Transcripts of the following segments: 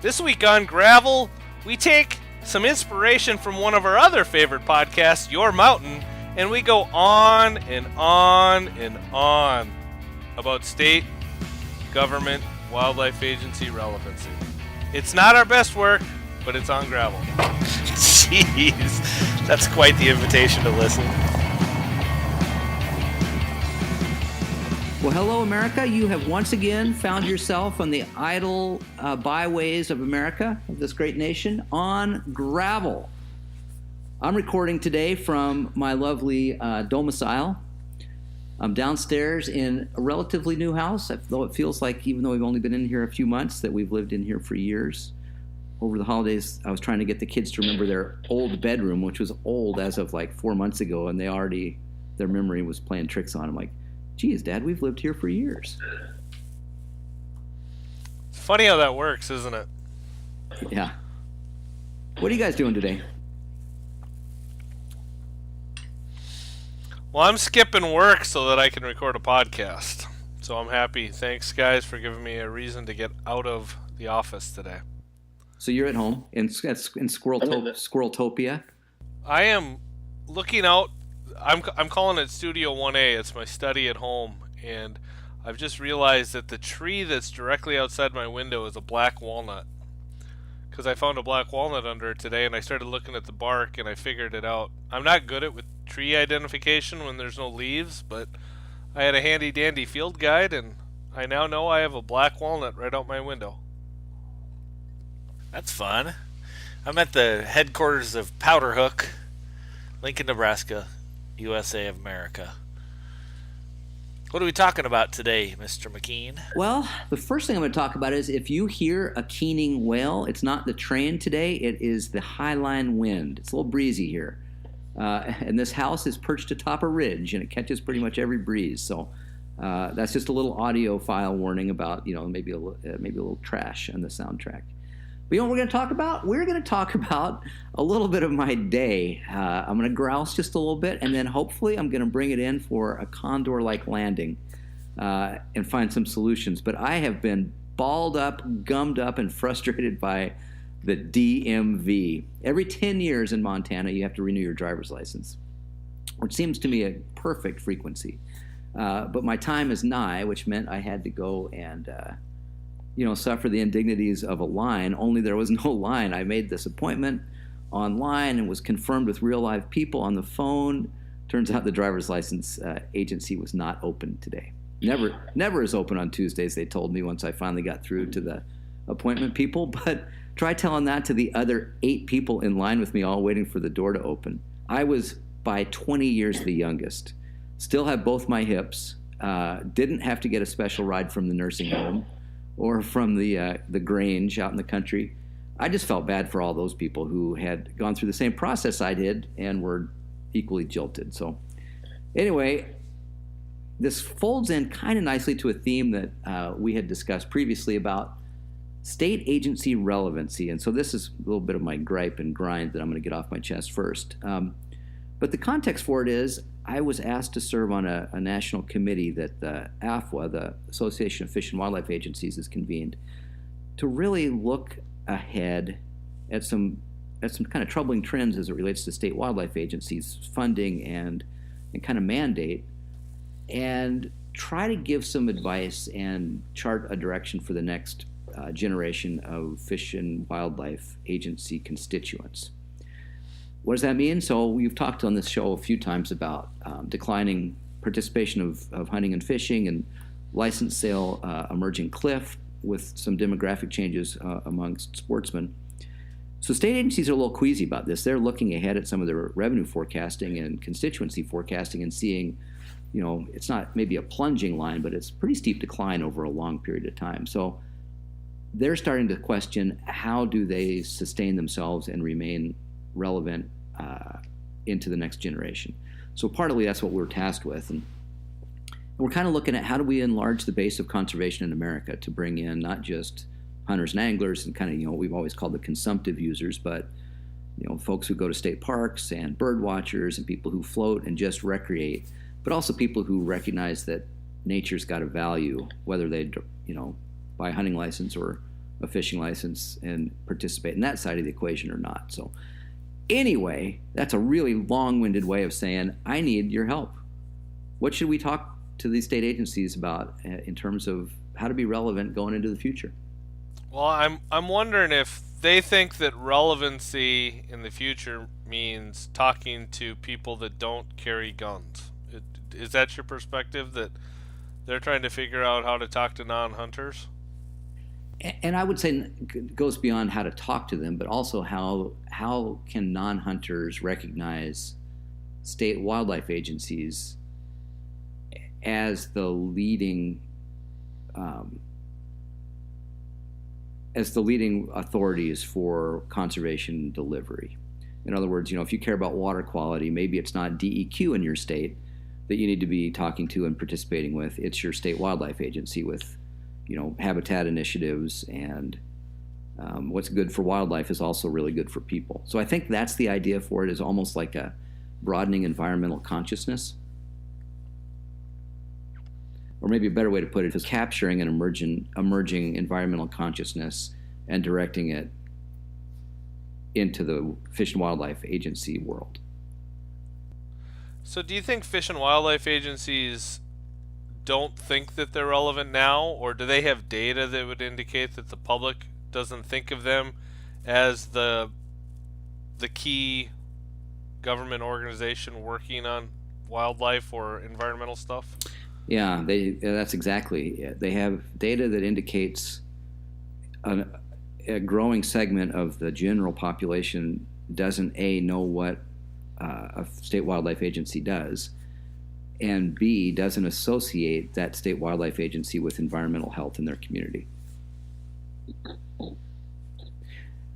This week on Gravel, we take some inspiration from one of our other favorite podcasts, Your Mountain, and we go on and on and on about state, government, wildlife agency relevancy. It's not our best work, but it's on Gravel. Jeez, that's quite the invitation to listen. Well, hello, America. You have once again found yourself on the idle byways of America, of this great nation, on Gravel. I'm recording today from my lovely domicile. I'm downstairs in a relatively new house, though it feels like, even though we've only been in here a few months, that we've lived in here for years. Over the holidays, I was trying to get the kids to remember their old bedroom, which was old as of like 4 months ago, and their memory was playing tricks on them. Like, geez, Dad, we've lived here for years. It's funny how that works, isn't it? Yeah. What are you guys doing today? Well, I'm skipping work so that I can record a podcast. So I'm happy. Thanks, guys, for giving me a reason to get out of the office today. So you're at home in Squirreltopia? I am looking out. I'm calling it Studio 1A. It's my study at home, and I've just realized that the tree that's directly outside my window is a black walnut. Because I found a black walnut under it today, and I started looking at the bark, and I figured it out. I'm not good at with tree identification when there's no leaves, but I had a handy-dandy field guide, and I now know I have a black walnut right out my window. That's fun. I'm at the headquarters of Powder Hook, Lincoln, Nebraska, USA of America. What are we talking about today, Mr. McKean? Well, the first thing I'm going to talk about is if you hear a keening wail, it's not the train today, it is the highline wind. It's a little breezy here. And this house is perched atop a ridge, and it catches pretty much every breeze. So that's just a little audio file warning about, maybe a little trash on the soundtrack. But you know what we're going to talk about? We're going to talk about a little bit of my day. I'm going to grouse just a little bit, and then hopefully I'm going to bring it in for a condor-like landing and find some solutions. But I have been balled up, gummed up, and frustrated by the DMV. Every 10 years in Montana, you have to renew your driver's license, which seems to me a perfect frequency. But my time is nigh, which meant I had to go and suffer the indignities of a line, only there was no line. I made this appointment online and was confirmed with real live people on the phone. Turns out the driver's license agency was not open today. Never is open on Tuesdays, they told me once I finally got through to the appointment people. But try telling that to the other 8 people in line with me, all waiting for the door to open. I was by 20 years the youngest. Still have both my hips. Didn't have to get a special ride from the nursing home or from the Grange out in the country. I just felt bad for all those people who had gone through the same process I did and were equally jilted. So anyway, this folds in kind of nicely to a theme that we had discussed previously about state agency relevancy. And so this is a little bit of my gripe and grind that I'm going to get off my chest first. But the context for it is I was asked to serve on a national committee that the AFWA, the Association of Fish and Wildlife Agencies, has convened to really look ahead at some kind of troubling trends as it relates to state wildlife agencies' funding and kind of mandate, and try to give some advice and chart a direction for the next generation of fish and wildlife agency constituents. What does that mean? So we've talked on this show a few times about declining participation of hunting and fishing and license sale emerging cliff with some demographic changes amongst sportsmen. So state agencies are a little queasy about this. They're looking ahead at some of their revenue forecasting and constituency forecasting and seeing, it's not maybe a plunging line, but it's pretty steep decline over a long period of time. So they're starting to question how do they sustain themselves and remain relevant into the next generation. So partly that's what we're tasked with. And we're kind of looking at how do we enlarge the base of conservation in America to bring in not just hunters and anglers and kind of, what we've always called the consumptive users, but, folks who go to state parks and bird watchers and people who float and just recreate, but also people who recognize that nature's got a value, whether they, buy a hunting license or a fishing license and participate in that side of the equation or not. So anyway, that's a really long-winded way of saying I need your help. What should we talk to these state agencies about in terms of how to be relevant going into the future? Well, I'm wondering if they think that relevancy in the future means talking to people that don't carry guns. Is that your perspective, that they're trying to figure out how to talk to non-hunters? And I would say it goes beyond how to talk to them, but also how can non-hunters recognize state wildlife agencies as the leading authorities for conservation delivery. In other words, if you care about water quality, maybe it's not DEQ in your state that you need to be talking to and participating with. It's your state wildlife agency with, habitat initiatives, and what's good for wildlife is also really good for people. So I think that's the idea for it, is almost like a broadening environmental consciousness. Or maybe a better way to put it is capturing an emerging environmental consciousness and directing it into the Fish and Wildlife Agency world. So do you think fish and wildlife agencies don't think that they're relevant now, or do they have data that would indicate that the public doesn't think of them as the key government organization working on wildlife or environmental stuff? Yeah, that's exactly it. They have data that indicates a growing segment of the general population doesn't know what a state wildlife agency does, and B, doesn't associate that state wildlife agency with environmental health in their community.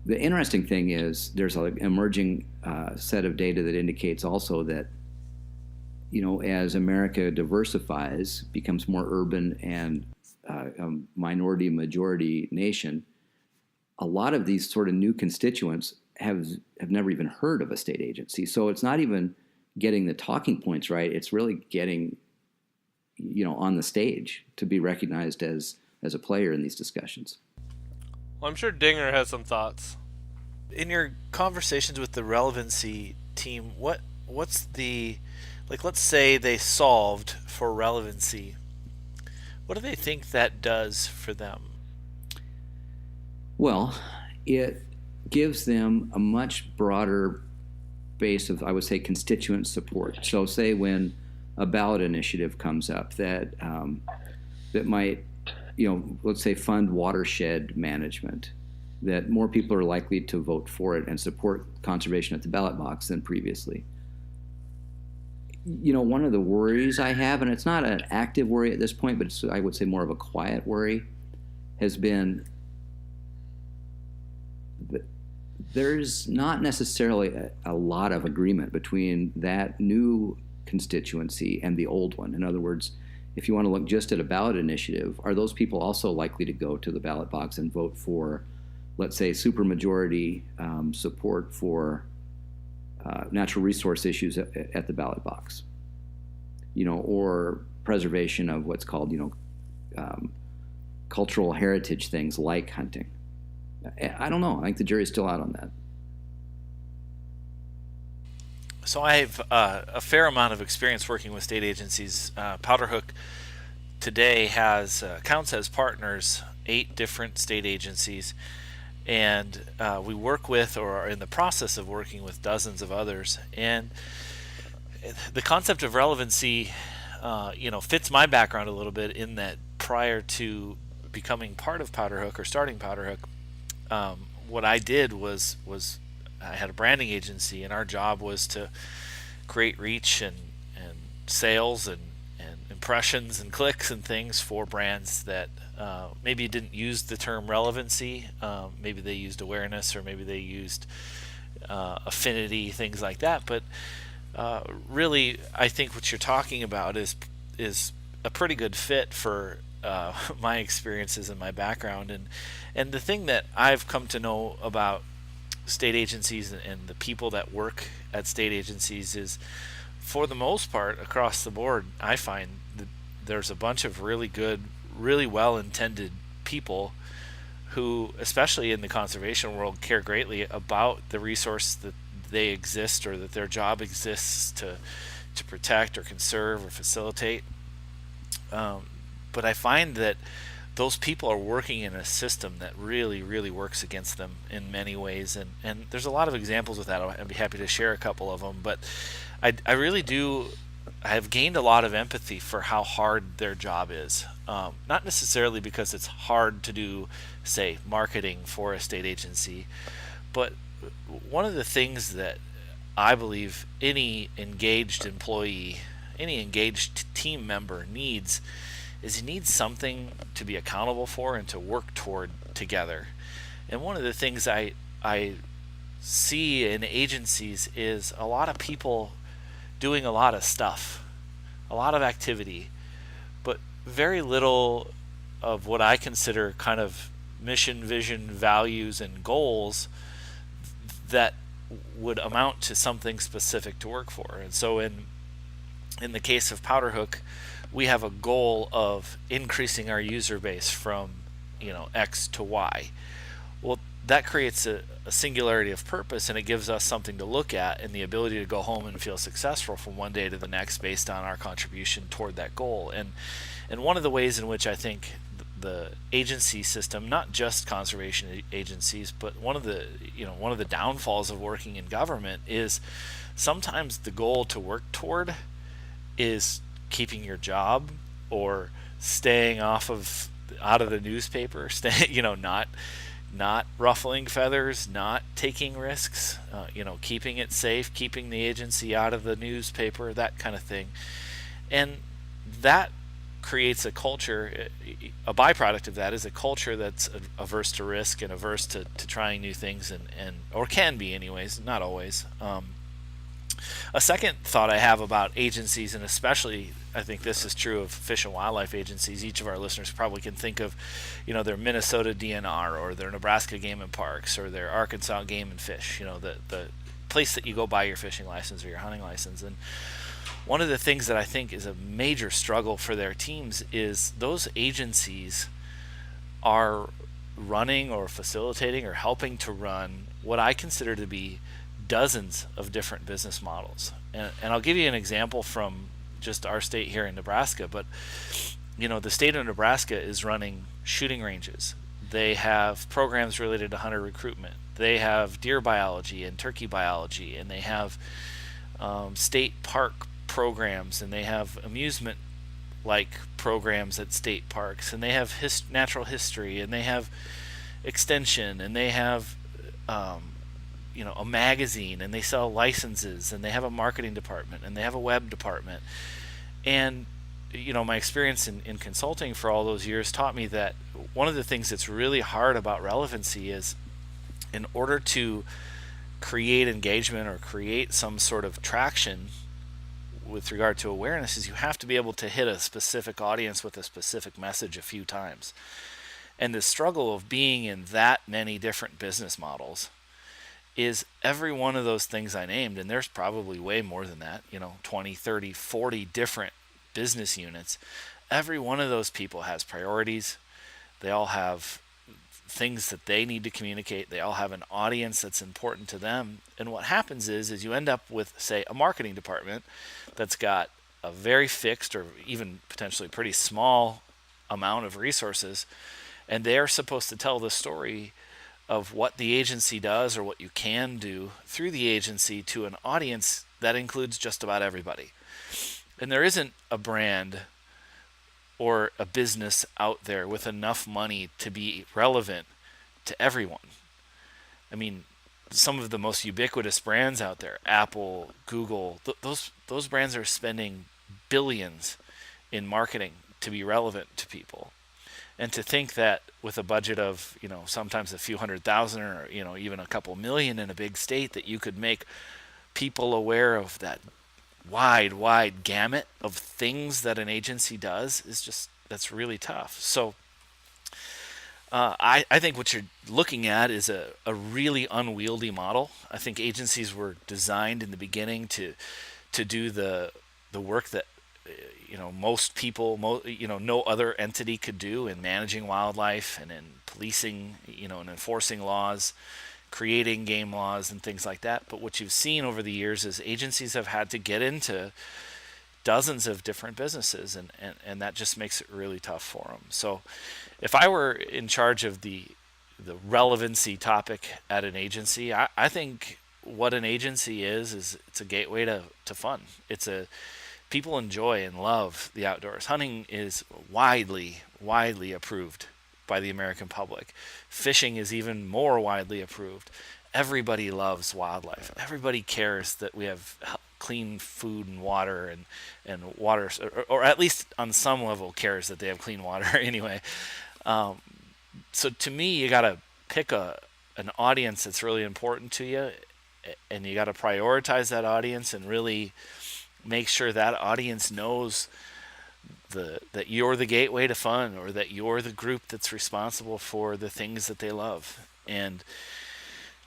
The interesting thing is there's an emerging set of data that indicates also that, as America diversifies, becomes more urban and a minority-majority nation, a lot of these sort of new constituents have never even heard of a state agency. So it's not even getting the talking points right. It's really getting, on the stage to be recognized as a player in these discussions. Well, I'm sure Dinger has some thoughts. In your conversations with the relevancy team, what's the, let's say they solved for relevancy. What do they think that does for them? Well, it gives them a much broader base of, I would say, constituent support. So say when a ballot initiative comes up that might, let's say fund watershed management, that more people are likely to vote for it and support conservation at the ballot box than previously. One of the worries I have, and it's not an active worry at this point, but it's, I would say, more of a quiet worry, has been that there's not necessarily a lot of agreement between that new constituency and the old one. In other words, if you want to look just at a ballot initiative, are those people also likely to go to the ballot box and vote for, let's say, supermajority support for natural resource issues at the ballot box, or preservation of what's called, cultural heritage things like hunting? I don't know. I think the jury's still out on that. So I have a fair amount of experience working with state agencies. Powderhook today counts as partners 8 different state agencies, and we work with, or are in the process of working with, dozens of others. And the concept of relevancy, fits my background a little bit, in that prior to becoming part of Powderhook or starting Powderhook, what I did was I had a branding agency, and our job was to create reach and sales and impressions and clicks and things for brands that maybe didn't use the term relevancy. Maybe they used awareness, or maybe they used affinity, things like that. But really, I think what you're talking about is a pretty good fit for my experiences and my background. And the thing that I've come to know about state agencies and the people that work at state agencies is, for the most part, across the board, I find that there's a bunch of really good, really well-intended people who, especially in the conservation world, care greatly about the resource that they exist or that their job exists to protect or conserve or facilitate. But I find that those people are working in a system that really, really works against them in many ways. And there's a lot of examples of that. I'd be happy to share a couple of them. But I really do. I have gained a lot of empathy for how hard their job is. Not necessarily because it's hard to do, say, marketing for a state agency, but one of the things that I believe any engaged employee, any engaged team member needs is he needs something to be accountable for and to work toward together. And one of the things I see in agencies is a lot of people doing a lot of stuff, a lot of activity, but very little of what I consider kind of mission, vision, values, and goals that would amount to something specific to work for. And so in the case of Powderhook, we have a goal of increasing our user base from X to Y. Well, that creates a singularity of purpose, and it gives us something to look at and the ability to go home and feel successful from one day to the next based on our contribution toward that goal. And one of the ways in which I think the agency system, not just conservation agencies, but one of the downfalls of working in government is sometimes the goal to work toward is keeping your job or staying out of the newspaper, not ruffling feathers, not taking risks, keeping it safe, keeping the agency out of the newspaper, that kind of thing. And that creates a culture. A byproduct of that is a culture that's averse to risk and averse to trying new things, and or can be anyways, not always. A second thought I have about agencies, and especially I think this is true of fish and wildlife agencies, each of our listeners probably can think of, their Minnesota DNR or their Nebraska Game and Parks or their Arkansas Game and Fish, the place that you go buy your fishing license or your hunting license. And one of the things that I think is a major struggle for their teams is those agencies are running or facilitating or helping to run what I consider to be dozens of different business models. And I'll give you an example from just our state here in Nebraska, but the state of Nebraska is running shooting ranges. They have programs related to hunter recruitment. They have deer biology and turkey biology, and they have state park programs, and they have amusement like programs at state parks, and they have natural history, and they have extension, and they have a magazine, and they sell licenses, and they have a marketing department, and they have a web department. And my experience in consulting for all those years taught me that one of the things that's really hard about relevancy is, in order to create engagement or create some sort of traction with regard to awareness, is you have to be able to hit a specific audience with a specific message a few times. And the struggle of being in that many different business models is every one of those things I named, and there's probably way more than that, 20, 30, 40 different business units. Every one of those people has priorities. They all have things that they need to communicate. They all have an audience that's important to them. And what happens is you end up with, say, a marketing department that's got a very fixed or even potentially pretty small amount of resources, and they're supposed to tell the story of what the agency does or what you can do through the agency to an audience that includes just about everybody. And there isn't a brand or a business out there with enough money to be relevant to everyone. I mean, some of the most ubiquitous brands out there, Apple, Google, those brands are spending billions in marketing to be relevant to people. And to think that with a budget of, sometimes a few $100,000 or, even a couple million in a big state, that you could make people aware of that wide gamut of things that an agency does that's really tough. So I think what you're looking at is a really unwieldy model. I think agencies were designed in the beginning to do the work that most people, no other entity could do in managing wildlife and in policing, and enforcing laws, creating game laws and things like that. But what you've seen over the years is agencies have had to get into dozens of different businesses, and that just makes it really tough for them. So if I were in charge of the relevancy topic at an agency, I think what an agency is it's a gateway to fun. People enjoy and love the outdoors. Hunting is widely approved by the American public. Fishing is even more widely approved. Everybody loves wildlife. Everybody cares that we have clean food and water, and water, or at least on some level cares that they have clean water anyway. So to me, you got to pick an audience that's really important to you, and you got to prioritize that audience and really make sure that audience knows that you're the gateway to fun, or that you're the group that's responsible for the things that they love. And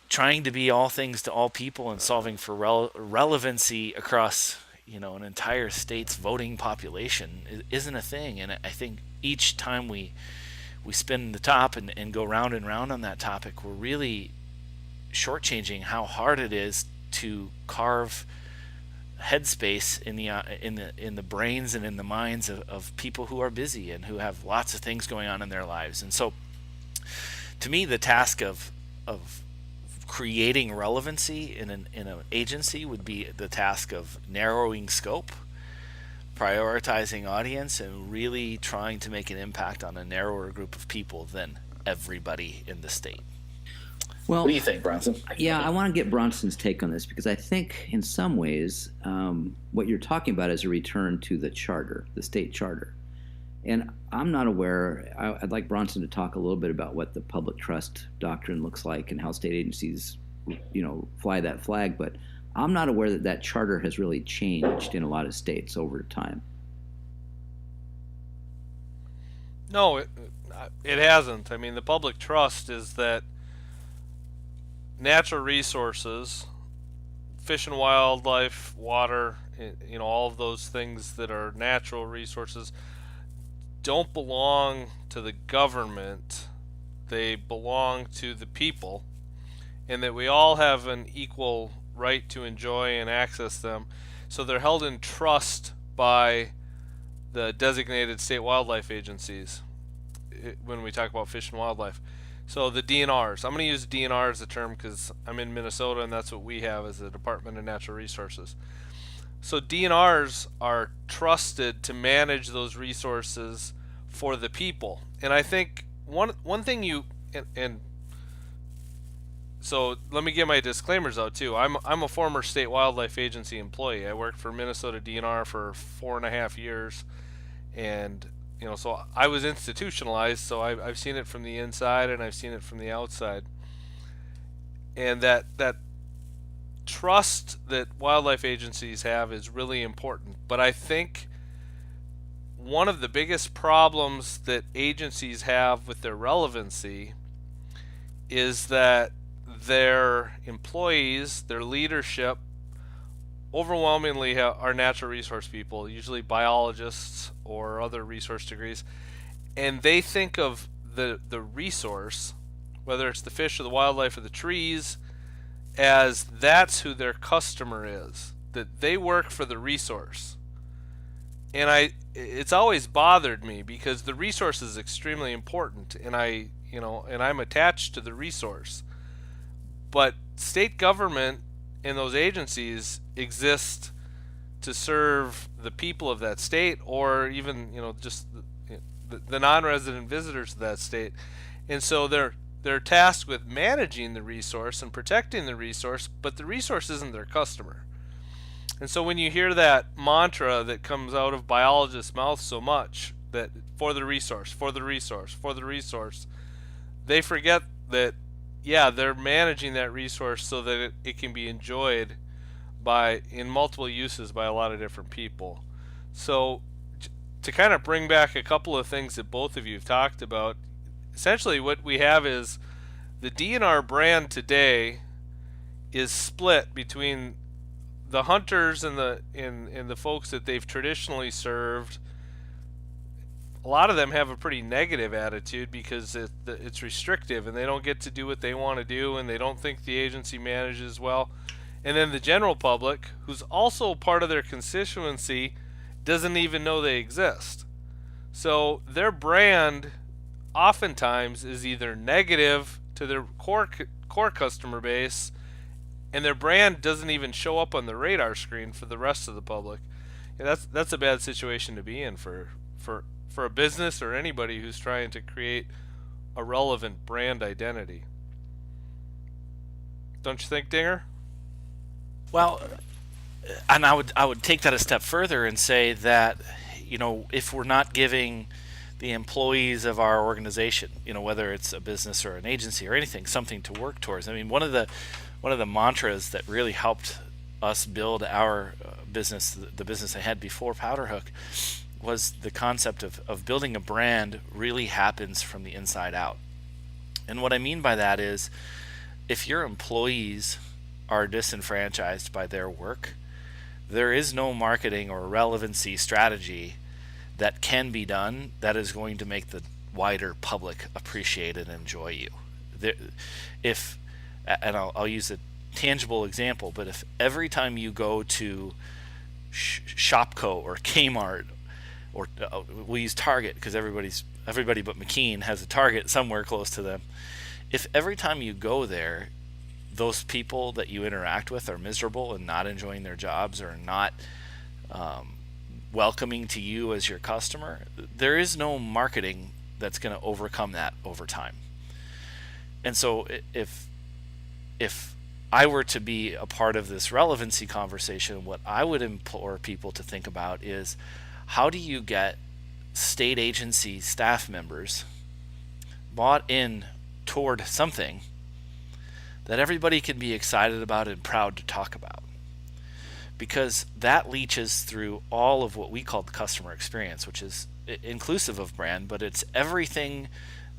trying to be all things to all people and solving for relevancy across an entire state's voting population isn't a thing. And I think each time we spin the top and go round and round on that topic, we're really shortchanging how hard it is to carve headspace in the brains and in the minds of people who are busy and who have lots of things going on in their lives. And so to me, the task of creating relevancy in an agency would be the task of narrowing scope, prioritizing audience, and really trying to make an impact on a narrower group of people than everybody in the state. Well, what do you think, Bronson? Yeah, I want to get Bronson's take on this, because I think in some ways what you're talking about is a return to the charter, the state charter. And I'm not aware, I'd like Bronson to talk a little bit about what the public trust doctrine looks like and how state agencies, fly that flag. But I'm not aware that charter has really changed in a lot of states over time. No, it hasn't. I mean, the public trust is that natural resources, fish and wildlife, water, all of those things that are natural resources don't belong to the government. They belong to the people, and that we all have an equal right to enjoy and access them. So they're held in trust by the designated state wildlife agencies when we talk about fish and wildlife. So the DNRs, I'm going to use DNR as a term because I'm in Minnesota and that's what we have as the Department of Natural Resources. So DNRs are trusted to manage those resources for the people. And I think one thing so let me get my disclaimers out too. I'm a former state wildlife agency employee. I worked for Minnesota DNR for 4.5 years, and so I was institutionalized. So I've seen it from the inside and I've seen it from the outside. And that trust that wildlife agencies have is really important. But I think one of the biggest problems that agencies have with their relevancy is that their employees, their leadership, overwhelmingly are natural resource people, usually biologists or other resource degrees, and they think of the resource, whether it's the fish or the wildlife or the trees, as that's who their customer is, that they work for the resource. And it's always bothered me because the resource is extremely important, and I'm attached to the resource. But state government and those agencies exist to serve the people of that state, or even just the non-resident visitors of that state. And so they're tasked with managing the resource and protecting the resource, but the resource isn't their customer. And so when you hear that mantra that comes out of biologists' mouths so much, that for the resource, for the resource, for the resource, they forget that they're managing that resource so that it can be enjoyed in multiple uses by a lot of different people. So to kind of bring back a couple of things that both of you have talked about, essentially what we have is the DNR brand today is split between the hunters and the folks that they've traditionally served, a lot of them have a pretty negative attitude because it's restrictive and they don't get to do what they want to do and they don't think the agency manages well. And then the general public, who's also part of their constituency, doesn't even know they exist. So their brand oftentimes is either negative to their core customer base, and their brand doesn't even show up on the radar screen for the rest of the public. Yeah, that's a bad situation to be in for a business or anybody who's trying to create a relevant brand identity. Don't you think, Dinger? Well, and I would take that a step further and say that, if we're not giving the employees of our organization, whether it's a business or an agency or anything, something to work towards. I mean, one of the mantras that really helped us build our business, the business I had before Powderhook, was the concept of building a brand really happens from the inside out. And what I mean by that is, if your employees are disenfranchised by their work, there is no marketing or relevancy strategy that can be done that is going to make the wider public appreciate and enjoy you. I'll use a tangible example, but if every time you go to Shopko or Kmart, or we'll use Target because everybody but McKean has a Target somewhere close to them. If every time you go there, those people that you interact with are miserable and not enjoying their jobs or not welcoming to you as your customer, there is no marketing that's going to overcome that over time. And so if I were to be a part of this relevancy conversation, what I would implore people to think about is, how do you get state agency staff members bought in toward something that everybody can be excited about and proud to talk about? Because that leaches through all of what we call the customer experience, which is inclusive of brand, but it's everything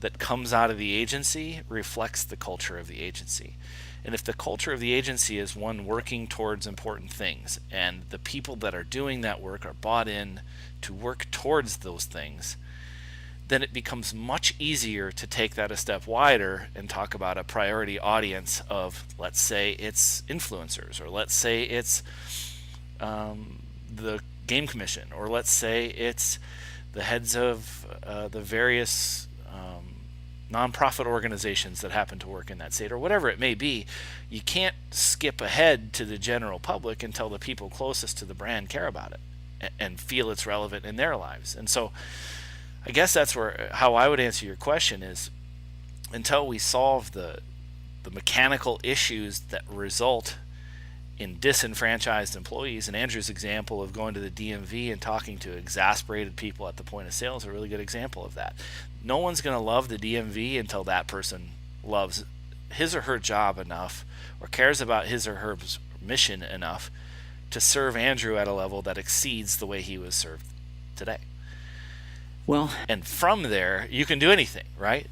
that comes out of the agency reflects the culture of the agency. And if the culture of the agency is one working towards important things, and the people that are doing that work are bought in to work towards those things, then it becomes much easier to take that a step wider and talk about a priority audience of, let's say it's influencers, or let's say it's the game commission, or let's say it's the heads of the various nonprofit organizations that happen to work in that state, or whatever it may be. You can't skip ahead to the general public until the people closest to the brand care about it and feel it's relevant in their lives. And so I guess that's how I would answer your question is, until we solve the mechanical issues that result in disenfranchised employees, and Andrew's example of going to the DMV and talking to exasperated people at the point of sale is a really good example of that. No one's going to love the DMV until that person loves his or her job enough, or cares about his or her mission enough to serve Andrew at a level that exceeds the way he was served today. Well, and from there, you can do anything, right?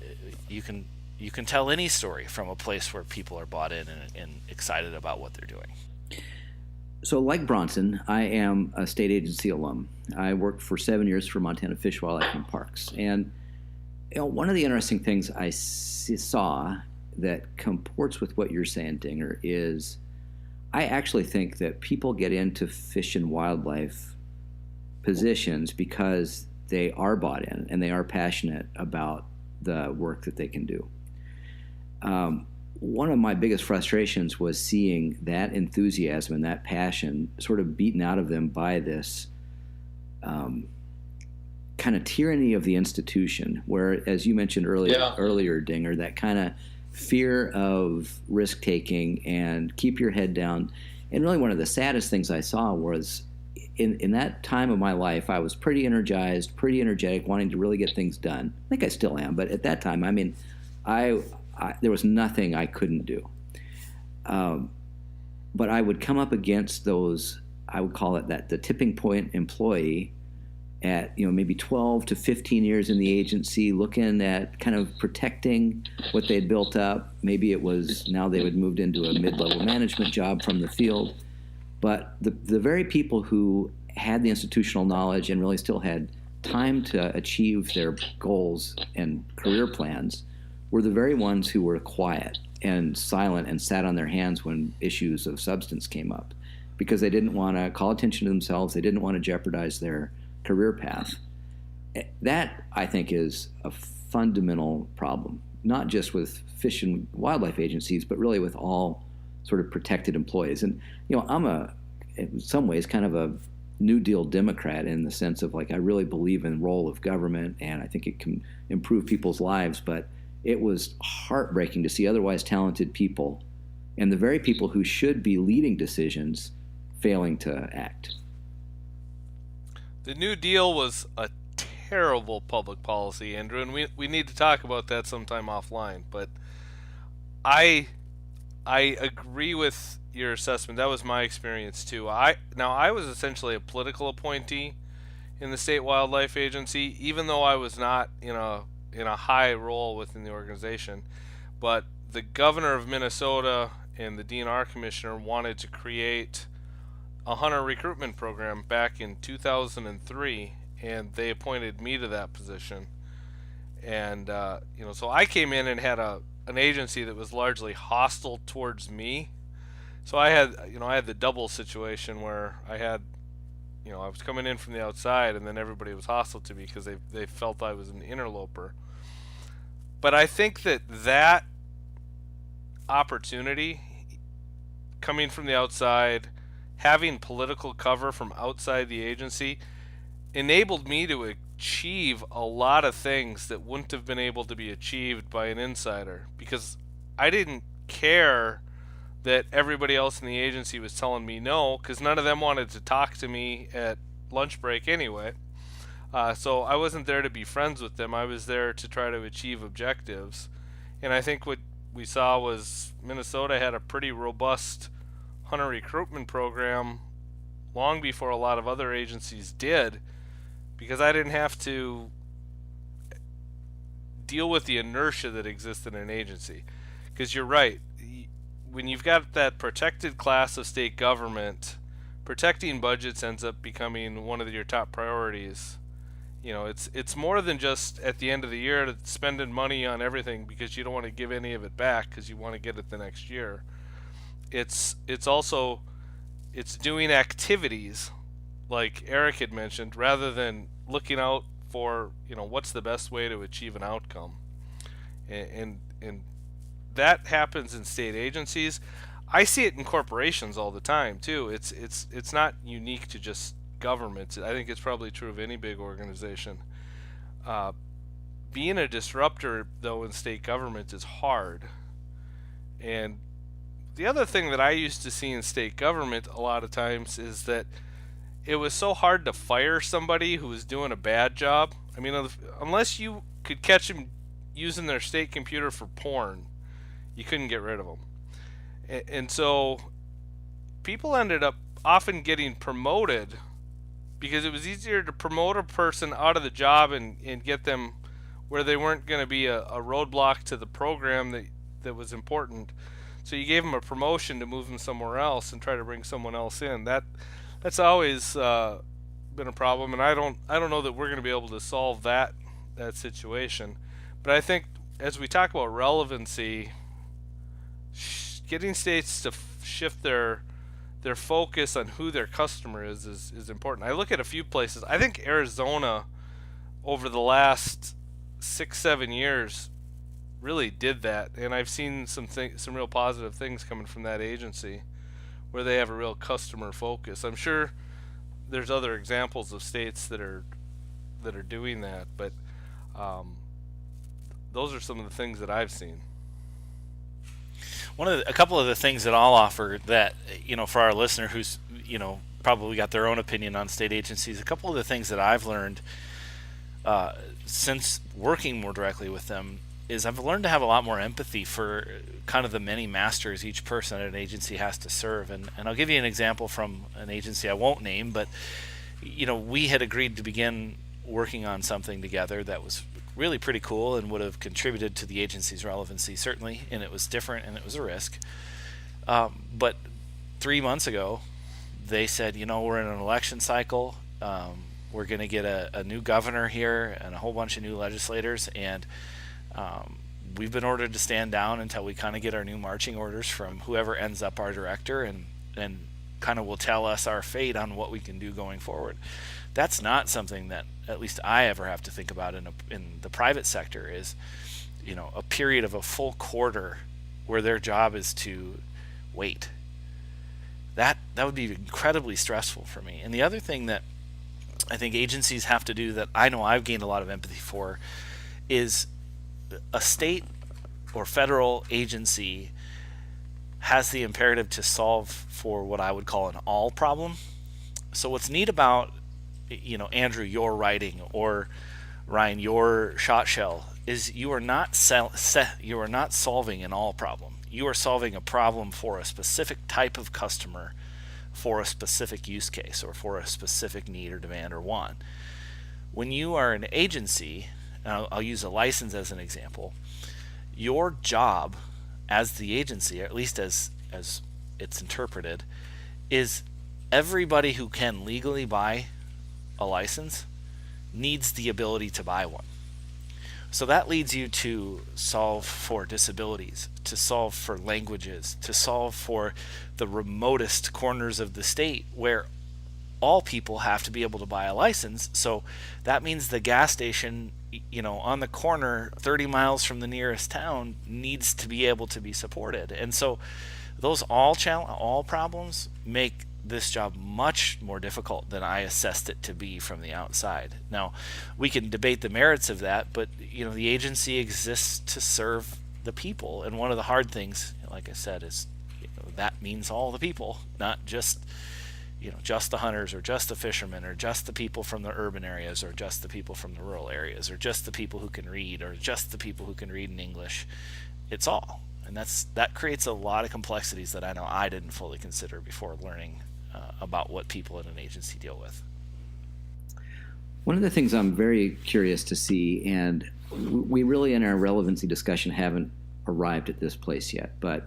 You can tell any story from a place where people are bought in and excited about what they're doing. So like Bronson, I am a state agency alum. I worked for 7 years for Montana Fish, Wildlife, and Parks. And one of the interesting things I saw that comports with what you're saying, Dinger, is I actually think that people get into fish and wildlife positions because they are bought in and they are passionate about the work that they can do. One of my biggest frustrations was seeing that enthusiasm and that passion sort of beaten out of them by this kind of tyranny of the institution, where, as you mentioned earlier, Dinger, that kind of fear of risk-taking and keep your head down. And really one of the saddest things I saw was in that time of my life, I was pretty energized, pretty energetic, wanting to really get things done. I think I still am, but at that time, I mean, there was nothing I couldn't do. But I would come up against those, I would call it the tipping point employee at maybe 12 to 15 years in the agency, looking at kind of protecting what they'd built up. Maybe it was now they had moved into a mid-level management job from the field. But the very people who had the institutional knowledge and really still had time to achieve their goals and career plans were the very ones who were quiet and silent and sat on their hands when issues of substance came up, because they didn't want to call attention to themselves. They didn't want to jeopardize their career path. That, I think, is a fundamental problem, not just with fish and wildlife agencies, but really with all sort of protected employees. And, I'm in some ways, kind of a New Deal Democrat in the sense of, like, I really believe in the role of government, and I think it can improve people's lives. But it was heartbreaking to see otherwise talented people, and the very people who should be leading decisions, failing to act. The New Deal was a terrible public policy, Andrew, and we need to talk about that sometime offline. But I agree with your assessment. That was my experience too. I was essentially a political appointee in the state wildlife agency, even though I was not in a high role within the organization. But the governor of Minnesota and the DNR commissioner wanted to create a hunter recruitment program back in 2003, and they appointed me to that position. And so I came in and had an agency that was largely hostile towards me. So I had the double situation where I was coming in from the outside, and then everybody was hostile to me because they felt I was an interloper. But I think that opportunity, coming from the outside, having political cover from outside the agency, enabled me to achieve a lot of things that wouldn't have been able to be achieved by an insider, because I didn't care that everybody else in the agency was telling me no, because none of them wanted to talk to me at lunch break anyway. So I wasn't there to be friends with them. I was there to try to achieve objectives. And I think what we saw was Minnesota had a pretty robust hunter recruitment program long before a lot of other agencies did, because I didn't have to deal with the inertia that exists in an agency. Because you're right, when you've got that protected class of state government, protecting budgets ends up becoming one of your top priorities. It's more than just at the end of the year spending money on everything because you don't want to give any of it back because you want to get it the next year. It's also doing activities like Eric had mentioned, rather than looking out for what's the best way to achieve an outcome. And that happens in state agencies. I see it in corporations all the time too. It's not unique to just governments. I think it's probably true of any big organization. Being a disruptor though in state government is hard. And the other thing that I used to see in state government a lot of times is that it was so hard to fire somebody who was doing a bad job. I mean, unless you could catch them using their state computer for porn, you couldn't get rid of them. And so people ended up often getting promoted because it was easier to promote a person out of the job and get them where they weren't going to be a roadblock to the program that was important. So you gave them a promotion to move them somewhere else and try to bring someone else in. That's always been a problem, and I don't know that we're going to be able to solve that situation. But I think as we talk about relevancy, getting states to shift their focus on who their customer is important. I look at a few places. I think Arizona over the last 6-7 years really did that, and I've seen some real positive things coming from that agency where they have a real customer focus. I'm sure there's other examples of states that are doing that, but those are some of the things that I've seen. A couple of the things that I'll offer that, for our listener who's, probably got their own opinion on state agencies, a couple of the things that I've learned since working more directly with them is I've learned to have a lot more empathy for kind of the many masters each person at an agency has to serve. And I'll give you an example from an agency I won't name, but, we had agreed to begin working on something together that was really pretty cool and would have contributed to the agency's relevancy, certainly, and it was different and it was a risk. But 3 months ago, they said, we're in an election cycle. We're going to get a new governor here and a whole bunch of new legislators, and we've been ordered to stand down until we kind of get our new marching orders from whoever ends up our director, and kind of will tell us our fate on what we can do going forward. That's not something that at least I ever have to think about in the private sector, is a period of a full quarter where their job is to wait. That would be incredibly stressful for me. And the other thing that I think agencies have to do, that I know I've gained a lot of empathy for, is a state or federal agency has the imperative to solve for what I would call an all problem. So what's neat about, Andrew, your writing, or Ryan, your shot shell, is you are not solving an all problem. You are solving a problem for a specific type of customer, for a specific use case, or for a specific need or demand or want. When you are an agency, I'll use a license as an example, your job as the agency, or at least as it's interpreted, is everybody who can legally buy a license needs the ability to buy one. So that leads you to solve for disabilities, to solve for languages, to solve for the remotest corners of the state where all people have to be able to buy a license. So that means the gas station, on the corner 30 miles from the nearest town needs to be able to be supported. And so those all problems make this job much more difficult than I assessed it to be from the outside. Now, we can debate the merits of that, but the agency exists to serve the people. And one of the hard things, like I said, is that means all the people, not just just the hunters, or just the fishermen, or just the people from the urban areas, or just the people from the rural areas, or just the people who can read, or just the people who can read in English. It's all. And that creates a lot of complexities that I know I didn't fully consider before learning about what people in an agency deal with. One of the things I'm very curious to see, and we really in our relevancy discussion haven't arrived at this place yet, but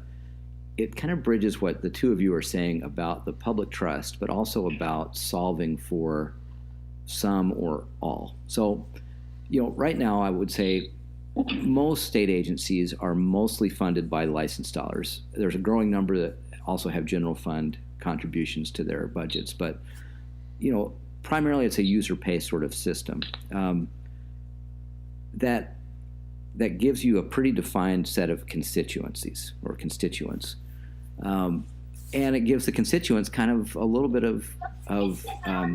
it kind of bridges what the two of you are saying about the public trust, but also about solving for some or all. So, right now I would say most state agencies are mostly funded by license dollars. There's a growing number that also have general fund contributions to their budgets, but primarily it's a user pay sort of system that gives you a pretty defined set of constituencies or constituents, and it gives the constituents kind of a little bit of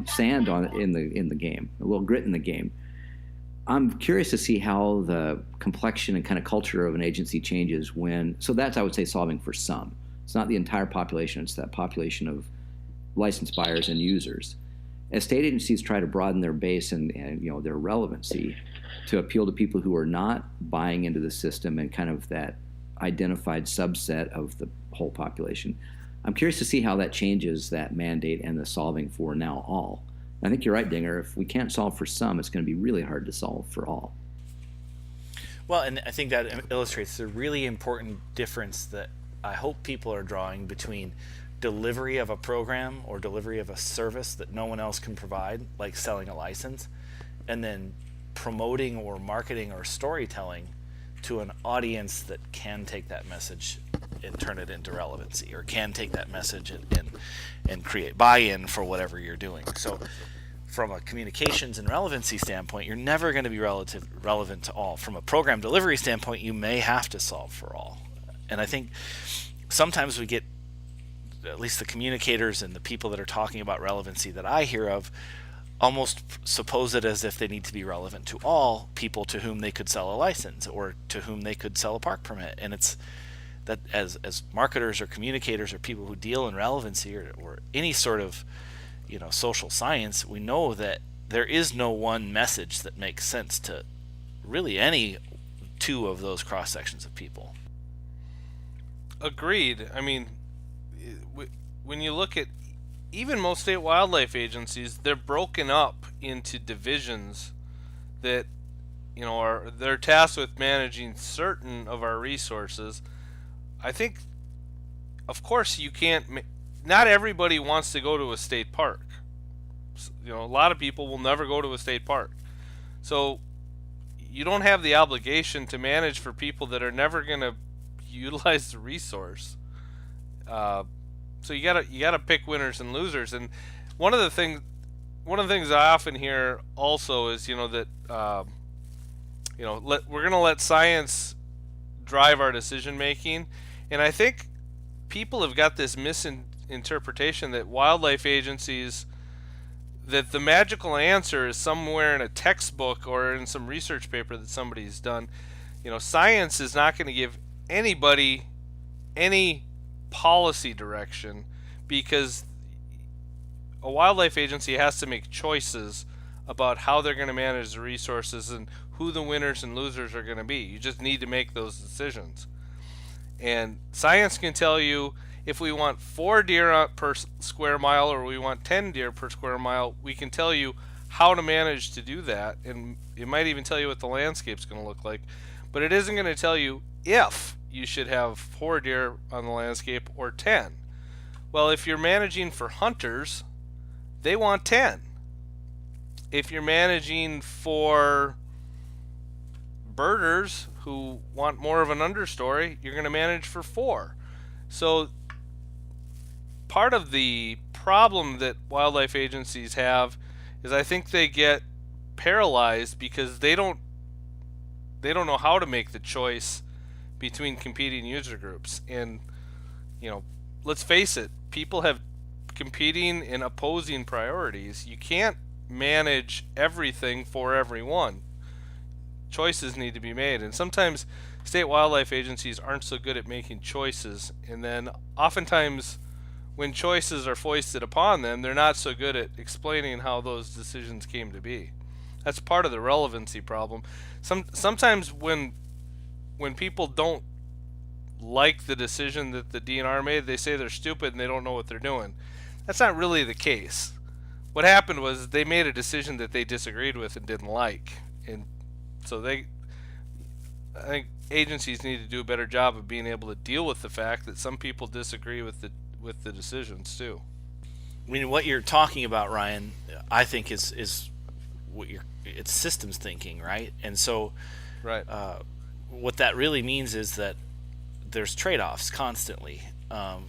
sand in the game, a little grit in the game. I'm curious to see how the complexion and kind of culture of an agency changes so that's, I would say, solving for some. It's not the entire population, it's that population of licensed buyers and users. As state agencies try to broaden their base and their relevancy to appeal to people who are not buying into the system and kind of that identified subset of the whole population, I'm curious to see how that changes that mandate and the solving for now all. I think you're right, Dinger. If we can't solve for some, it's going to be really hard to solve for all. Well, and I think that illustrates the really important difference that I hope people are drawing between delivery of a program or delivery of a service that no one else can provide, like selling a license, and then promoting or marketing or storytelling to an audience that can take that message and turn it into relevancy, or can take that message and create buy-in for whatever you're doing. So from a communications and relevancy standpoint, you're never going to be relevant to all. From a program delivery standpoint, you may have to solve for all. And I think sometimes we get, at least the communicators and the people that are talking about relevancy that I hear of, almost suppose it as if they need to be relevant to all people to whom they could sell a license or to whom they could sell a park permit. And it's that as marketers or communicators or people who deal in relevancy or any sort of social science, we know that there is no one message that makes sense to really any two of those cross sections of people. Agreed. I mean, when you look at even most state wildlife agencies, they're broken up into divisions that they're tasked with managing certain of our resources. I think, of course, you can't not everybody wants to go to a state park. A lot of people will never go to a state park. So you don't have the obligation to manage for people that are never going to utilize the resource. So you gotta pick winners and losers. And one of the things I often hear also is that we're going to let science drive our decision making. And I think people have got this misinterpretation that wildlife agencies, that the magical answer is somewhere in a textbook or in some research paper that somebody's done. Science is not going to give anybody any policy direction, because a wildlife agency has to make choices about how they're going to manage the resources and who the winners and losers are going to be. You just need to make those decisions. And science can tell you if we want 4 deer per square mile or we want 10 deer per square mile. We can tell you how to manage to do that, and it might even tell you what the landscape's going to look like, but it isn't going to tell you if you should have 4 deer on the landscape or 10. Well, if you're managing for hunters, they want 10. If you're managing for birders who want more of an understory, you're going to manage for 4. So part of the problem that wildlife agencies have is I think they get paralyzed because they don't know how to make the choice between competing user groups. And let's face it, people have competing and opposing priorities. You can't manage everything for everyone. Choices need to be made, and sometimes state wildlife agencies aren't so good at making choices, and then oftentimes when choices are foisted upon them, they're not so good at explaining how those decisions came to be. That's part of the relevancy problem. Sometimes when people don't like the decision that the DNR made, they say they're stupid and they don't know what they're doing. That's not really the case. What happened was they made a decision that they disagreed with and didn't like, and so I think agencies need to do a better job of being able to deal with the fact that some people disagree with the decisions too. I mean, what you're talking about, Ryan, I think is it's systems thinking, right? And so, right. What that really means is that there's trade-offs constantly.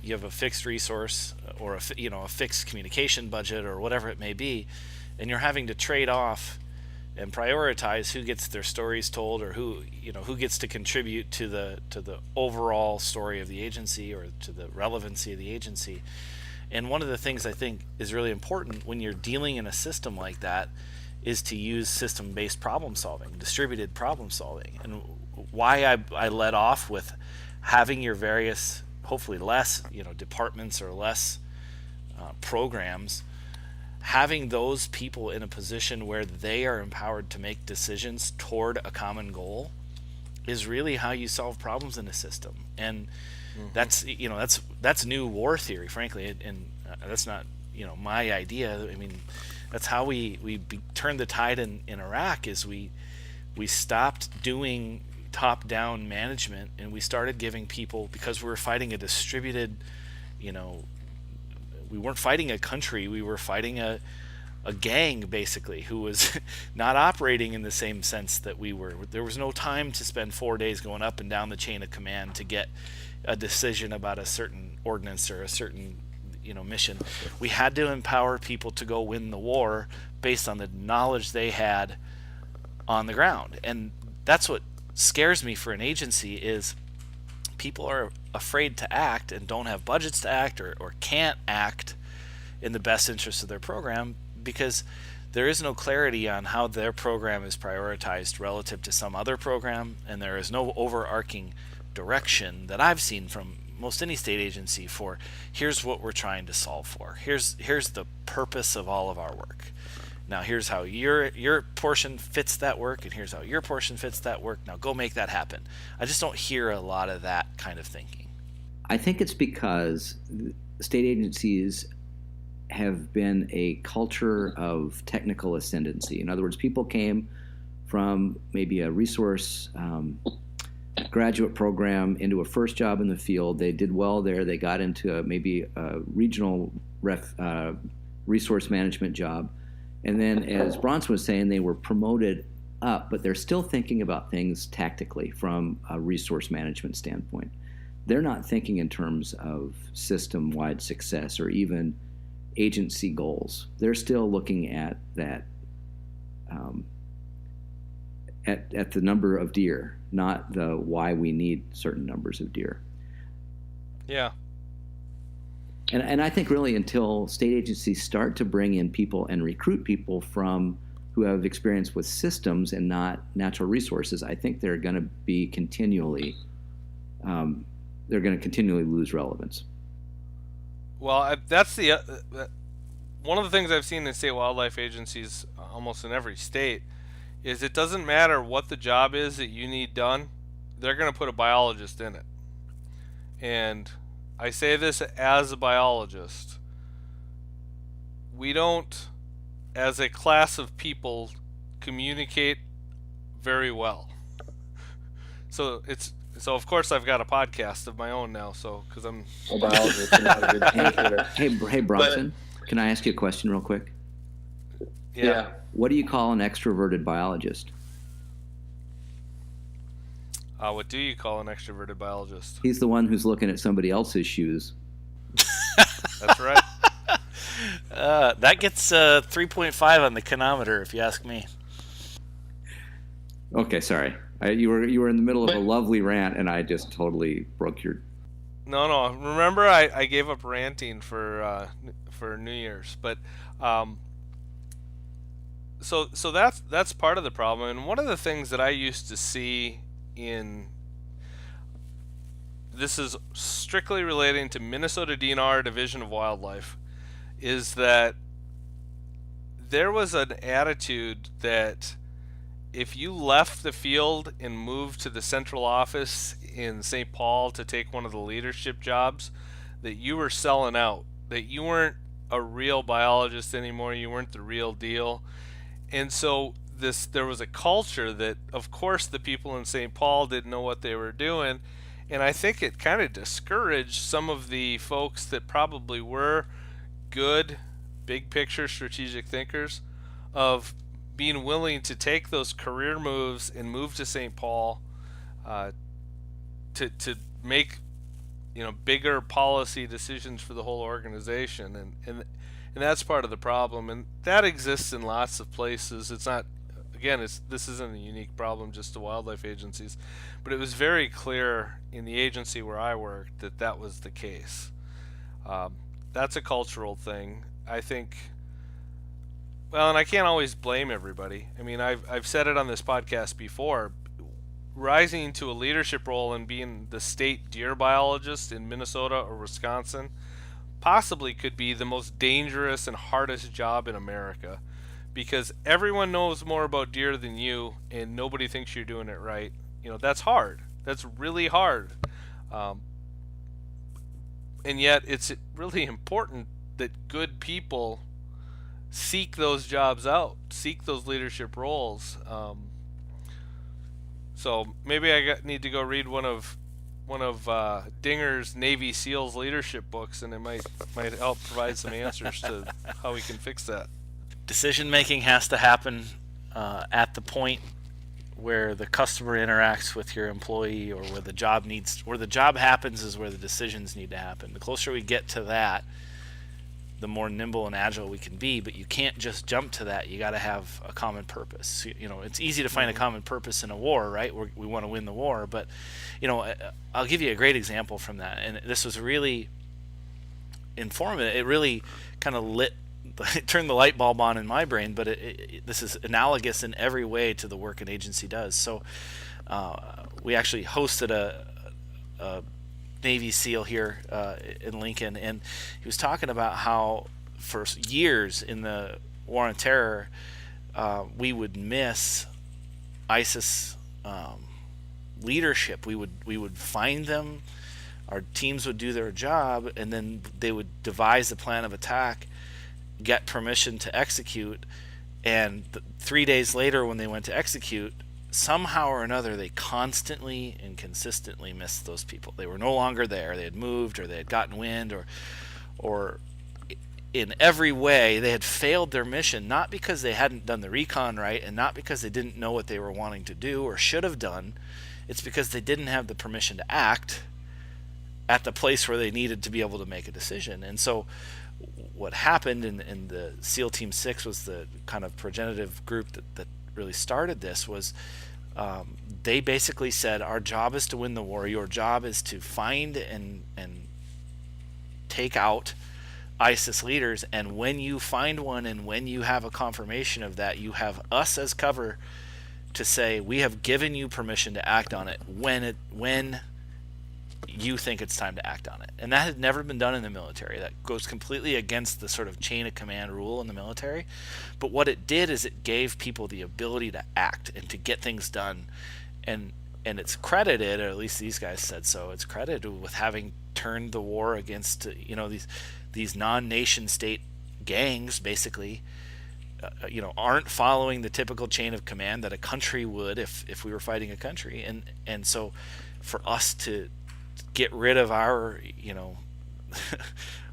You have a fixed resource or a fixed communication budget or whatever it may be, and you're having to trade off and prioritize who gets their stories told, or who gets to contribute to the overall story of the agency or to the relevancy of the agency. And one of the things I think is really important when you're dealing in a system like that is to use system-based problem solving, distributed problem solving. And why I led off with having your various, hopefully less, departments or less programs, having those people in a position where they are empowered to make decisions toward a common goal is really how you solve problems in a system. And that's new war theory, frankly, and that's not my idea. I mean, that's how we turned the tide in Iraq. Is we stopped doing top-down management and we started giving people, because we were fighting a distributed, we weren't fighting a country, we were fighting a gang basically who was not operating in the same sense that we were. There was no time to spend 4 days going up and down the chain of command to get a decision about a certain ordinance or a certain mission. We had to empower people to go win the war based on the knowledge they had on the ground. And that's what scares me for an agency, is people are afraid to act and don't have budgets to act or can't act in the best interest of their program because there is no clarity on how their program is prioritized relative to some other program, and there is no overarching direction that I've seen from most any state agency for here's what we're trying to solve for. Here's the purpose of all of our work. Now here's how your portion fits that work, and here's how your portion fits that work. Now go make that happen. I just don't hear a lot of that kind of thinking. I think it's because state agencies have been a culture of technical ascendancy. In other words, people came from maybe a resource graduate program into a first job in the field. They did well there. They got into maybe a regional resource management job. And then, as Bronson was saying, they were promoted up, but they're still thinking about things tactically from a resource management standpoint. They're not thinking in terms of system-wide success or even agency goals. They're still looking at that, at the number of deer, not the why we need certain numbers of deer. Yeah. And I think really until state agencies start to bring in people and recruit people who have experience with systems and not natural resources, I think they're going to be continually lose relevance. Well, that's the one of the things I've seen in state wildlife agencies almost in every state is it doesn't matter what the job is that you need done, they're going to put a biologist in it. And I say this as a biologist. We don't, as a class of people, communicate very well. So of course I've got a podcast of my own now. So because I'm a biologist and not a good communicator. Hey Bronson, can I ask you a question real quick? Yeah. What do you call an extroverted biologist? What do you call an extroverted biologist? He's the one who's looking at somebody else's shoes. That's right. That gets 3.5 on the Kinnometer, if you ask me. Okay, sorry. You were in the middle of a lovely rant, and I just totally broke your. No. Remember, I gave up ranting for New Year's, but so that's part of the problem. And one of the things that I used to see this is strictly relating to Minnesota DNR Division of Wildlife, is that there was an attitude that if you left the field and moved to the central office in St. Paul to take one of the leadership jobs, that you were selling out, that you weren't a real biologist anymore, you weren't the real deal. And so there was a culture that, of course, the people in St. Paul didn't know what they were doing, and I think it kind of discouraged some of the folks that probably were good, big picture strategic thinkers of being willing to take those career moves and move to St. Paul to make bigger policy decisions for the whole organization, and that's part of the problem, and that exists in lots of places. It's not, again, this isn't a unique problem just to wildlife agencies, but it was very clear in the agency where I worked that was the case. That's a cultural thing, I think. Well, and I can't always blame everybody. I mean, I've said it on this podcast before. Rising to a leadership role and being the state deer biologist in Minnesota or Wisconsin possibly could be the most dangerous and hardest job in America, because everyone knows more about deer than you and nobody thinks you're doing it right. That's hard. That's really hard. And yet it's really important that good people seek those jobs out, seek those leadership roles. So maybe I need to go read one of Dinger's Navy SEALs leadership books, and it might help provide some answers to how we can fix that. Decision making has to happen at the point where the customer interacts with your employee, or where the job happens is where the decisions need to happen. The closer we get to that, the more nimble and agile we can be, but you can't just jump to that. You got to have a common purpose. It's easy to find a common purpose in a war, right? We want to win the war, but I'll give you a great example from that, and this was really informative. It really kind of turned the light bulb on in my brain, but this is analogous in every way to the work an agency does. So we actually hosted a Navy SEAL here in Lincoln, and he was talking about how for years in the War on Terror we would miss ISIS leadership. We would find them, our teams would do their job, and then they would devise a plan of attack, get permission to execute, and 3 days later when they went to execute, somehow or another they constantly and consistently missed those people. They were no longer there. They had moved, or they had gotten wind, or in every way they had failed their mission, not because they hadn't done the recon right and not because they didn't know what they were wanting to do or should have done. It's because they didn't have the permission to act at the place where they needed to be able to make a decision. And so what happened in the SEAL Team 6 was the kind of progenitive group that really started this, was they basically said, our job is to win the war. Your job is to find and take out ISIS leaders, and when you find one and when you have a confirmation of that, you have us as cover to say we have given you permission to act on it when you think it's time to act on it. And that had never been done in the military. That goes completely against the sort of chain of command rule in the military. But what it did is it gave people the ability to act and to get things done. And it's credited, or at least these guys said so, it's credited with having turned the war against these non-nation state gangs, basically, aren't following the typical chain of command that a country would if we were fighting a country. And so for us to get rid of our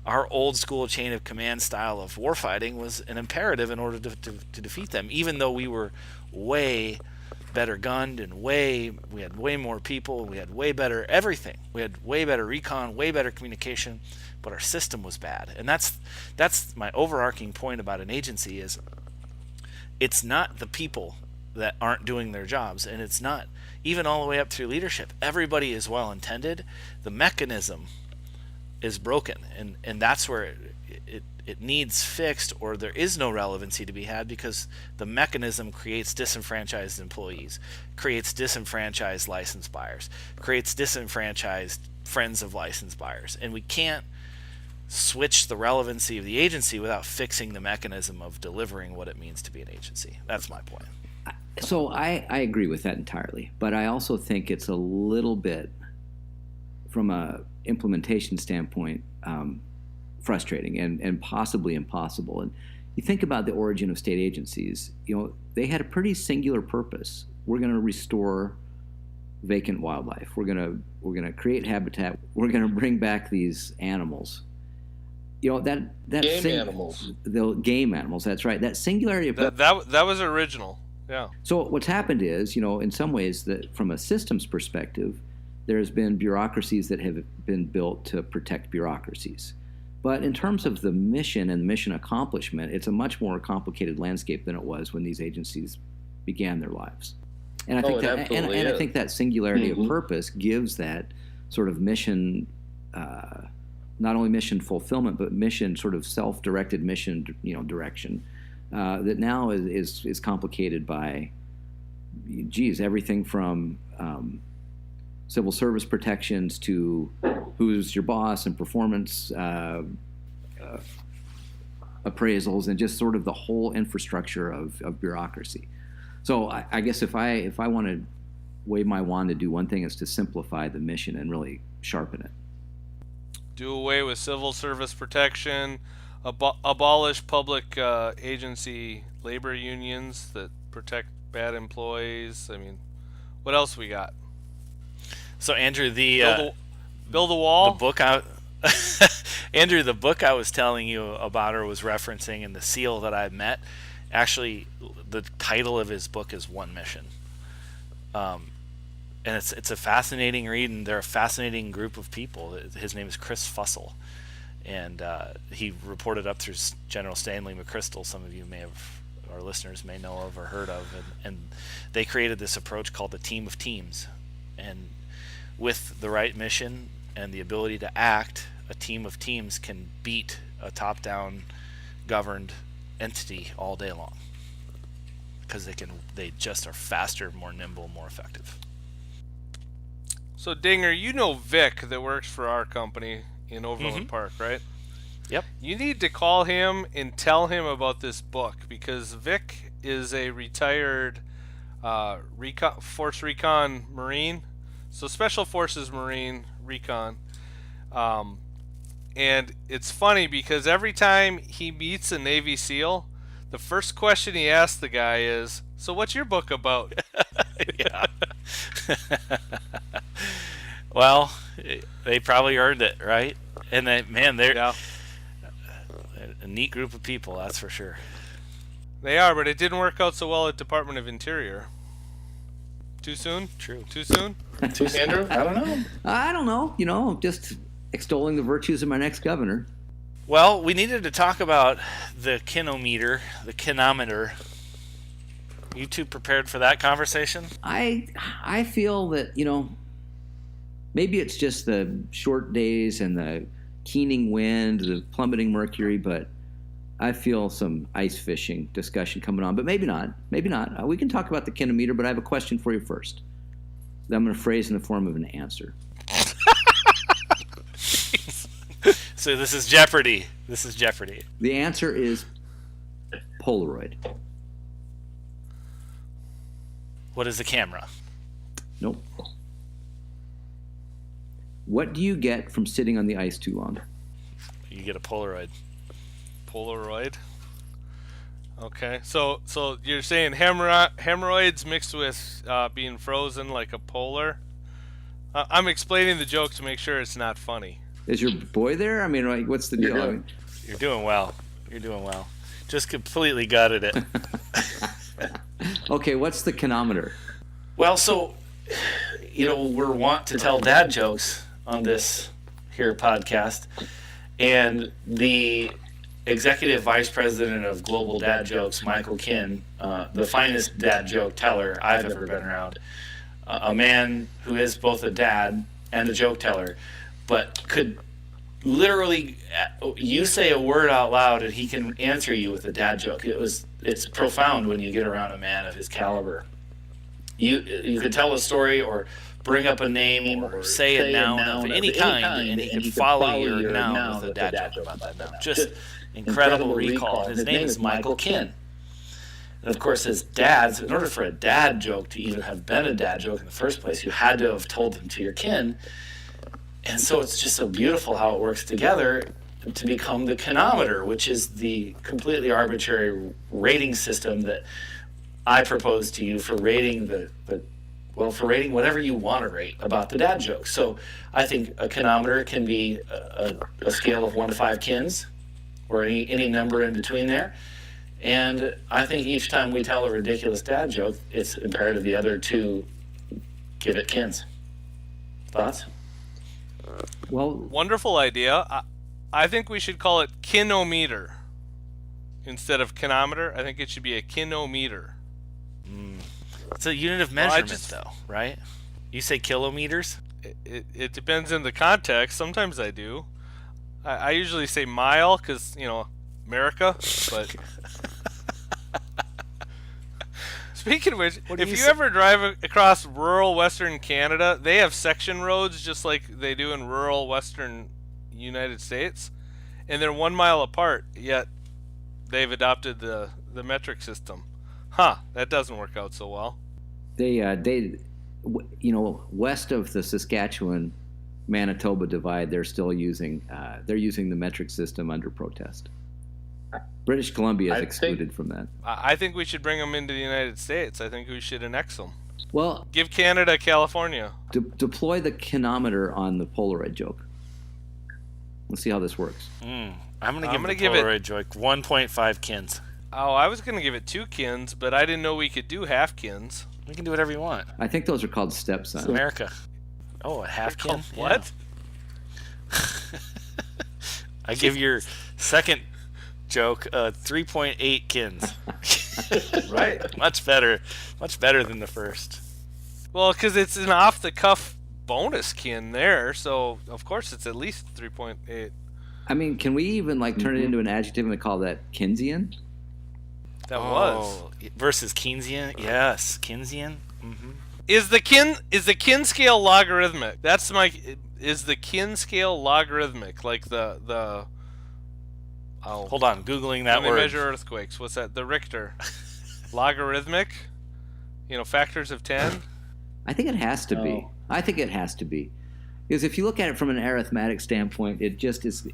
our old school chain of command style of warfighting was an imperative in order to defeat them, even though we were way better gunned and we had way more people, we had way better everything, we had way better recon, way better communication, but our system was bad. And that's my overarching point about an agency, is it's not the people that aren't doing their jobs, and it's not even all the way up through leadership. Everybody is well intended. The mechanism is broken, and that's where it needs fixed, or there is no relevancy to be had, because the mechanism creates disenfranchised employees, creates disenfranchised license buyers, creates disenfranchised friends of license buyers, and we can't switch the relevancy of the agency without fixing the mechanism of delivering what it means to be an agency. That's my point. So I agree with that entirely, but I also think it's a little bit, from a implementation standpoint, frustrating and possibly impossible. And you think about the origin of state agencies, they had a pretty singular purpose. We're going to restore vacant wildlife. We're going to create habitat. We're going to bring back these animals. That animals. The game animals. That's right. That singularity of that was original. Yeah. So what's happened is, in some ways, that from a systems perspective, there's been bureaucracies that have been built to protect bureaucracies. But in terms of the mission and mission accomplishment, it's a much more complicated landscape than it was when these agencies began their lives. And I think I think that singularity of purpose gives that sort of mission, not only mission fulfillment, but mission, sort of self-directed mission, direction, that now is complicated by, everything from civil service protections to who's your boss and performance appraisals, and just sort of the whole infrastructure of bureaucracy. So I guess if I want to wave my wand to do one thing, is to simplify the mission and really sharpen it. Do away with civil service protection, abolish public agency labor unions that protect bad employees. I mean, what else we got? So Andrew, build a wall. The book Andrew, the book I was telling you about, or was referencing, and the SEAL that I met, actually, the title of his book is One Mission. And it's a fascinating read, and they're a fascinating group of people. His name is Chris Fussell, and he reported up through General Stanley McChrystal. Some of you our listeners may know of or heard of, and they created this approach called the team of teams. And with the right mission and the ability to act, a team of teams can beat a top-down governed entity all day long, because they just are faster, more nimble, more effective. So Dinger, Vic that works for our company in Overland Park, right? Yep. You need to call him and tell him about this book, because Vic is a retired Force Recon Marine, so Special Forces Marine Recon. And it's funny because every time he meets a Navy SEAL, the first question he asks the guy is, "So what's your book about?" Yeah. Well, they probably earned it, right? And they're Yeah, a neat group of people, that's for sure. they are, but it didn't work out so well at Department of Interior. Too soon? True. Too soon? Andrew? I don't know. I don't know. Just extolling the virtues of my next governor. Well, we needed to talk about the Kinnometer, the Kinnometer. You two prepared for that conversation? I feel that, maybe it's just the short days and the keening wind, the plummeting mercury, but I feel some ice fishing discussion coming on, but maybe not. Maybe not. We can talk about the Kinnometer, but I have a question for you first. That I'm going to phrase in the form of an answer. So this is Jeopardy. This is Jeopardy. The answer is Polaroid. What is the camera? Nope. What do you get from sitting on the ice too long? You get a Polaroid. Polaroid. Okay, so you're saying hemorrhoids mixed with being frozen like a polar? I'm explaining the joke to make sure it's not funny. Is your boy there? I mean, like, what's the deal? You're doing well. You're doing well. Just completely gutted it. Okay, what's the Kinnometer? Well, so, we're wont to tell dad jokes on this here podcast. And the executive vice president of Global Dad Jokes, Michael Kinn, the finest dad joke teller I've ever been around, a man who is both a dad and a joke teller, but could literally, you say a word out loud and he can answer you with a dad joke. It's profound when you get around a man of his caliber. You could tell a story or bring up a name or say a noun of any kind, and he can follow your noun with a dad joke about that noun. Just incredible recall. His name is Michael Kinn. And of course, as dads, in order for a dad joke to even have been a dad joke in the first place, you had to have told them to your kin. And so it's just so beautiful how it works together to become the Kinnometer, which is the completely arbitrary rating system that I propose to you for rating for rating whatever you want to rate about the dad joke. So I think a Kinnometer can be a scale of 1 to 5 kins, or any number in between there. And I think each time we tell a ridiculous dad joke, it's imperative the other two give it kins. Thoughts? Well, Wonderful idea. I think we should call it Kinnometer instead of Kinnometer. I think it should be a Kinnometer. It's a unit of measurement, though, right? You say kilometers? It depends on the context. Sometimes I do. I usually say mile because, America. But speaking of which, if you ever drive across rural Western Canada, they have section roads just like they do in rural Western United States. And they're 1 mile apart, yet they've adopted the metric system. That doesn't work out so well. they west of the Saskatchewan Manitoba divide, they're still using the metric system under protest. British Columbia is excluded from that. I think we should bring them into the United States. I think we should annex them. Well, Give Canada California. deploy the Kinnometer on the Polaroid joke. Let's see how this works. I'm going to give the give it- Polaroid joke 1.5 kins. Oh, I was going to give it 2 kins, but I didn't know we could do half kins. We can do whatever you want. I think those are called stepsons. America. Oh, a half kin? What? Yeah. I give your second joke 3.8 kins. Right. Much better than the first. Well, because it's an off-the-cuff bonus kin there, so of course it's at least 3.8. I mean, can we even turn it into an adjective and call that Keynesian? That was. Versus Keynesian? Yes, Keynesian. Mm-hmm. Is the kin scale logarithmic? Is the kin scale logarithmic? Like the Hold on, Googling that when they word. measure earthquakes. What's that? The Richter. Logarithmic? Factors of 10? I think it has to be. I think it has to be. Because if you look at it from an arithmetic standpoint, it just is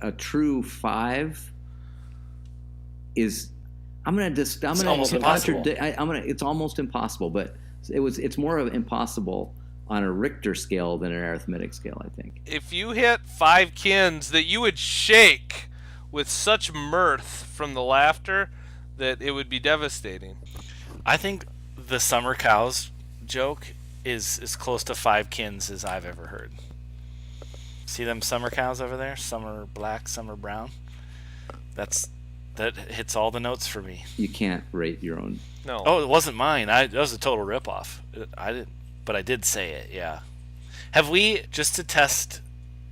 a true 5 is... almost impossible. It's almost impossible, but It's more of impossible on a Richter scale than an arithmetic scale, I think. If you hit 5 kins, that you would shake with such mirth from the laughter that it would be devastating. I think the summer cows joke is as close to 5 kins as I've ever heard. See them summer cows over there? Some are black, some are brown. That hits all the notes for me. You can't rate your own. No. Oh, it wasn't mine. That was a total ripoff. But I did say it. Yeah. Have we, just to test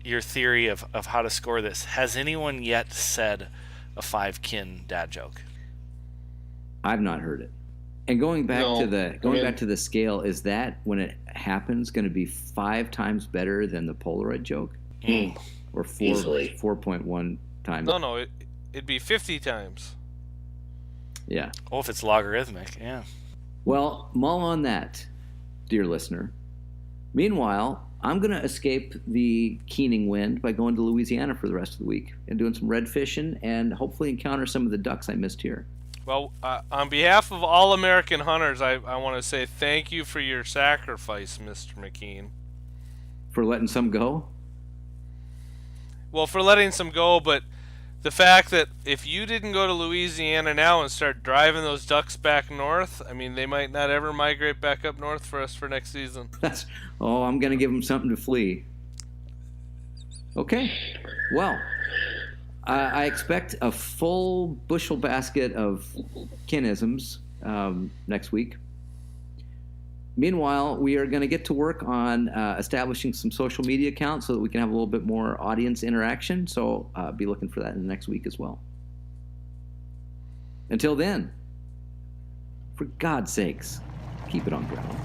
your theory of how to score this, has anyone yet said a 5 kin dad joke? I've not heard it. And going back No, back to the scale, is that when it happens going to be 5 times better than the Polaroid joke? Or Easily. 4.1 times? No, it'd be 50 times. Yeah. Oh, if it's logarithmic, yeah. Well, mull on that, dear listener. Meanwhile, I'm going to escape the keening wind by going to Louisiana for the rest of the week and doing some red fishing and hopefully encounter some of the ducks I missed here. Well, on behalf of all American hunters, I want to say thank you for your sacrifice, Mr. McKean. For letting some go? Well, for letting some go, but the fact that if you didn't go to Louisiana now and start driving those ducks back north, I mean, they might not ever migrate back up north for us for next season. I'm going to give them something to flee. Okay. Well, I expect a full bushel basket of kinisms next week. Meanwhile, we are going to get to work on establishing some social media accounts so that we can have a little bit more audience interaction. So be looking for that in the next week as well. Until then, for God's sakes, keep it on ground.